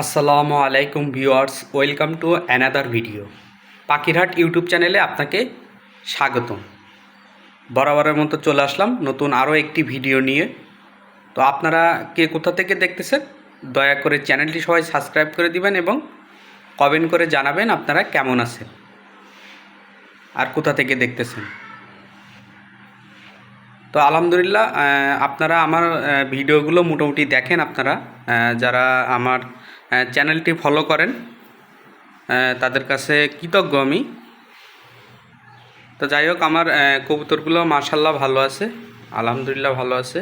আসসালামু আলাইকুম viewers, welcome to another video. পাখিরহাট YouTube চ্যানেলে আপনাকে স্বাগতম। বরাবরের মতো চলে আসলাম নতুন আরও একটি ভিডিও নিয়ে। তো আপনারা কে কোথা থেকে দেখতেছেন, দয়া করে চ্যানেলটি সবাই সাবস্ক্রাইব করে দিবেন এবং কমেন্ট করে জানাবেন আপনারা কেমন আছেন আর কোথা থেকে দেখতেছেন। তো আলহামদুলিল্লাহ, আপনারা আমার ভিডিওগুলো মোটামুটি দেখেন। আপনারা যারা আমার চ্যানেলটি ফলো করেন তাদের কাছে কৃতজ্ঞ আমি। তো যাই হোক, আমার কবুতরগুলো মাশাল্লাহ ভালো আছে, আলহামদুলিল্লাহ ভালো আছে।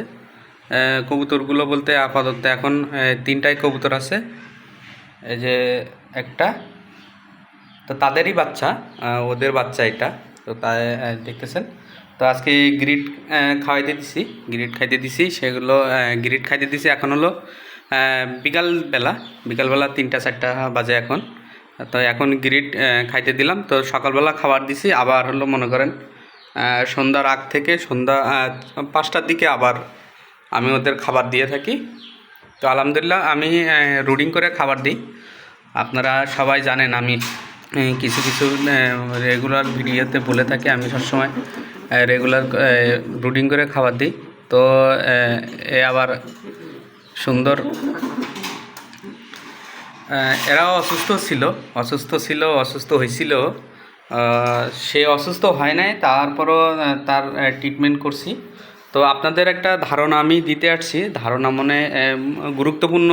কবুতরগুলো বলতে আপাতত এখন তিনটাই কবুতর আছে। এই যে একটা, তো তাদেরই বাচ্চা, ওদের বাচ্চা এটা। তো তাই দেখতেছেন। তো আজকে গ্রিড খাইতে দিছি সেগুলো গ্রিড খাইতে দিছি। এখন হলো বিকালবেলা 3টা-4টা বাজে এখন। তো এখন গ্রিড খাইতে দিলাম। তো সকালবেলা খাবার দিছি, আবার হলো মনে করেন সন্ধ্যার আগ থেকে সন্ধ্যা 5টার দিকে আবার আমি ওদের খাবার দিয়ে থাকি। তো আলহামদুলিল্লাহ আমি রুটিন করে খাবার দিই। আপনারা সবাই জানেন আমি কিছু কিছু রেগুলার ভিডিওতে বলে থাকি, আমি সবসময় রেগুলার রুটিন করে খাবার দিই। তো এ আবার সুন্দর, এরাও অসুস্থ হয়েছিল। সে অসুস্থ হয় নাই, তারপরও তার ট্রিটমেন্ট করছি। তো আপনাদের একটা ধারণা আমি দিতে আসছি, ধারণা মনে গুরুত্বপূর্ণ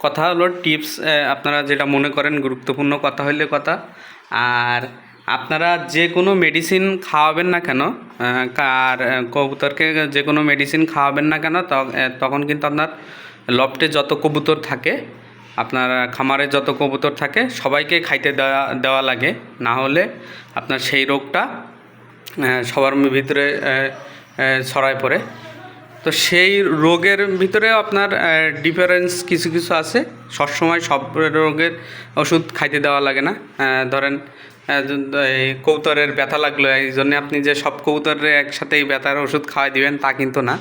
কথা হলো টিপস। আপনারা যেটা মনে করেন গুরুত্বপূর্ণ কথা হইলে কথা। আর আপনারা যে কোনো মেডিসিন খাওয়াবেন না কেন, আর কবুতরকে যে কোনো মেডিসিন খাওয়াবেন না কেন, তখন কিন্তু আপনার লফটে যত কবুতর থাকে, আপনার খামারে যত কবুতর থাকে সবাইকে খাইতে দেওয়া লাগে। না হলে আপনার সেই রোগটা সবার ভিতরে ছড়ায় পড়ে। তো সেই রোগের ভিতরে আপনার ডিফারেন্স কিছু কিছু আছে। সবসময় সব রোগের ওষুধ খাইতে দেওয়া লাগে না। ধরেন এই কবুতরের ব্যথা লাগলো, এই জন্যে আপনি যে সব কবুতরের একসাথে এই ব্যথার ওষুধ খাওয়াই দিবেন তা কিন্তু না।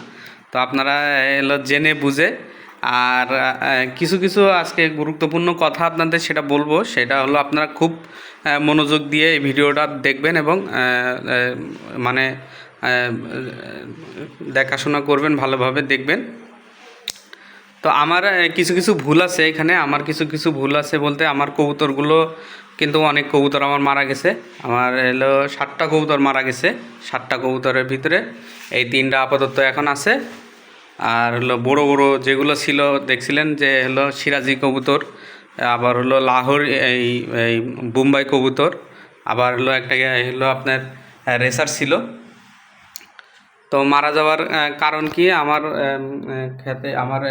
তো আপনারা এলো জেনে বুঝে। আর কিছু কিছু আজকে গুরুত্বপূর্ণ কথা আপনাদের সেটা বলবো, সেটা হলো আপনারা খুব মনোযোগ দিয়ে এই ভিডিওটা দেখবেন এবং মানে দেখাশোনা করবেন, ভালোভাবে দেখবেন। তো আমার কিছু কিছু ভুল আছে এখানে, আমার কিছু ভুল আছে বলতে আমার কবুতরগুলো কিন্তু অনেক কবুতর আমার মারা গেছে। আমার হলো 7টা কবুতর মারা গেছে। 7টা কবুতরের ভিতরে এই 3টা আপাতত এখন আছে। আর হলো বড় বড় যেগুলো ছিল দেখছিলেন যে হলো সিরাজি কবুতর, আবার হলো লাহোর এই এই বোম্বাই কবুতর, আবার হলো একটা হলো আপনার রেসার ছিল। তো মারা যাওয়ার কারণ কি, আমার খেতে আমার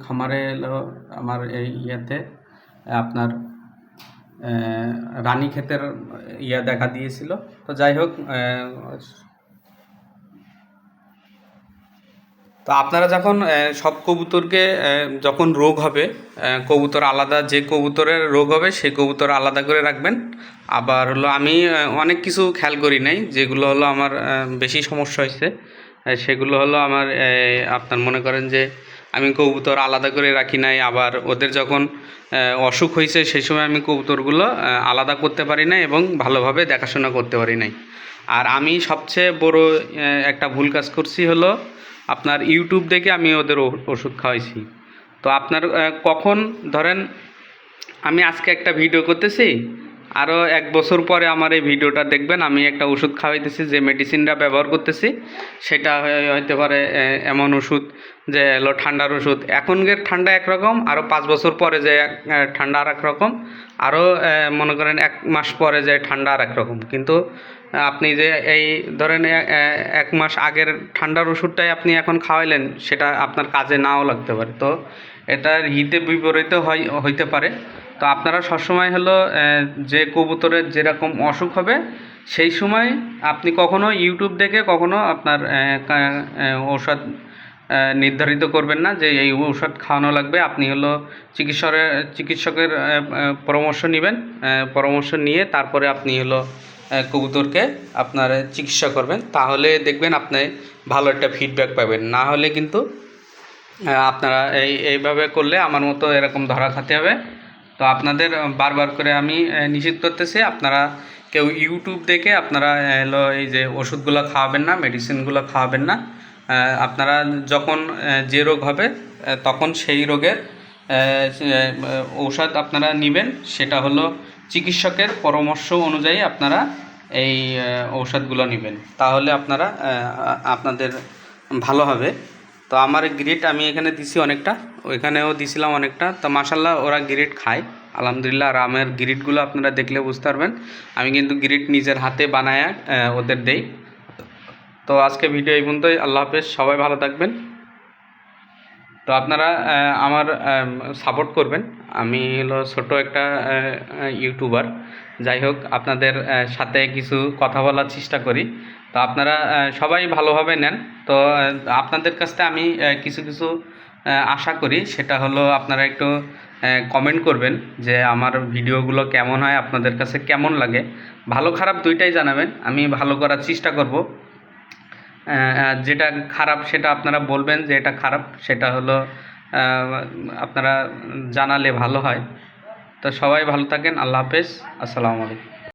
খামারে হলো আমার এই ইয়েতে আপনার রানী ক্ষেতের দেখা দিয়েছিল। তো যাই হোক, তো আপনারা যখন সব কবুতরকে যখন রোগ হবে, কবুতর আলাদা, যে কবুতরের রোগ হবে সেই কবুতর আলাদা করে রাখবেন। আবার হলো আমি অনেক কিছু খেয়াল করি নাই, যেগুলো হলো আমার বেশি সমস্যা হয়েছে। সেগুলো হলো আমার আপনার মনে করেন যে আমি কবুতর আলাদা করে রাখি নাই। আবার ওদের যখন অসুখ হয়েছে সেই সময় আমি কবুতরগুলো আলাদা করতে পারি নাই এবং ভালোভাবে দেখাশোনা করতে পারি নাই। আর আমি সবচেয়ে বড় একটা ভুল কাজ করছি হলো আপনার ইউটিউব দেখে আমি ওদের ওষুধ খাওয়াইছি। তো আপনার কখন ধরেন আমি আজকে একটা ভিডিও করতেছি, আরও 1 বছর পরে আমার এই ভিডিওটা দেখবেন, আমি একটা ওষুধ খাওয়াইতেছি, যে মেডিসিনটা ব্যবহার করতেছি সেটা হইতে পারে এমন ওষুধ যে হলো ঠান্ডার ওষুধ। এখনকার ঠান্ডা একরকম, আরও 5 বছর পরে যে ঠান্ডা আর একরকম, আরও মনে করেন 1 মাস পরে যে ঠান্ডা আর একরকম। কিন্তু আপনি যে এই ধরেন 1 মাস আগের ঠান্ডার ওষুধটাই আপনি এখন খাওয়াইলেন, সেটা আপনার কাজে নাও লাগতে পারে। তো এটার হিতে বিপরীত হইতে পারে। তো আপনারা সবসময় হলো যে কবুতরের যেরকম অসুখ হবে সেই সময় আপনি কখনো ইউটিউব দেখে কখনো আপনার ঔষধ নির্ধারিত করবেন না যে এই ঔষধ খাওয়ানো লাগবে। আপনি হলো চিকিৎসকের পরামর্শ নেবেন, পরামর্শ নিয়ে তারপরে আপনি হলো কবুতরকে আপনার চিকিৎসা করবেন। তাহলে দেখবেন আপনি ভালো একটা ফিডব্যাক পাবেন। না হলে কিন্তু আপনারা এইভাবে করলে আমার মতো এরকম ধরা খেতে হবে। তো আপনাদের বারবার করে আমি নিষেধ করতেছি, আপনারা কেউ ইউটিউব দেখে আপনারা হলো এই যে ওষুধগুলো খাওয়াবেন না, মেডিসিনগুলো খাওয়াবেন না। আপনারা যখন যে রোগ হবে তখন সেই রোগের ঔষধ আপনারা নেবেন, সেটা হলো চিকিৎসকের পরামর্শ অনুযায়ী আপনারা এই ঔষধগুলো নেবেন, তাহলে আপনারা আপনাদের ভালো হবে। তো আমার গ্রেড আমি এখানে দিছি অনেকটা, ওইখানেও দিছিলাম অনেকটা, তো মাশাল্লাহ ওরা গ্রেড খায় আলহামদুলিল্লাহ। আর আমার গ্রিটগুলো আপনারা দেখলে বুঝতে পারবেন, আমি কিন্তু গ্রিট নিজের হাতে বানায় ওদের দেই। তো আজকে ভিডিও এই পর্যন্তই, আল্লাহ হাফেজ, সবাই ভালো থাকবেন। তো আপনারা আমার সাপোর্ট করবেন, আমি হলো ছোট একটা ইউটিউবার, যাই হোক আপনাদের সাথে কিছু কথা বলার চেষ্টা করি। তো আপনারা সবাই ভালোভাবে নেন। তো আপনাদের কাছ থেকে আমি কিছু কিছু আশা করি, সেটা হলো আপনারা একটু কমেন্ট করবেন যে আমার ভিডিওগুলো কেমন হয়, আপনাদের কাছে কেমন লাগে। ভালো খারাপ দুইটাই জানাবেন, আমি ভালো করার চেষ্টা করব। যেটা খারাপ সেটা আপনারা বলবেন, যে এটা খারাপ সেটা হলো আপনারা জানালে ভালো হয়। তো সবাই ভালো থাকেন, আল্লাহ হাফেজ, আসসালামু আলাইকুম।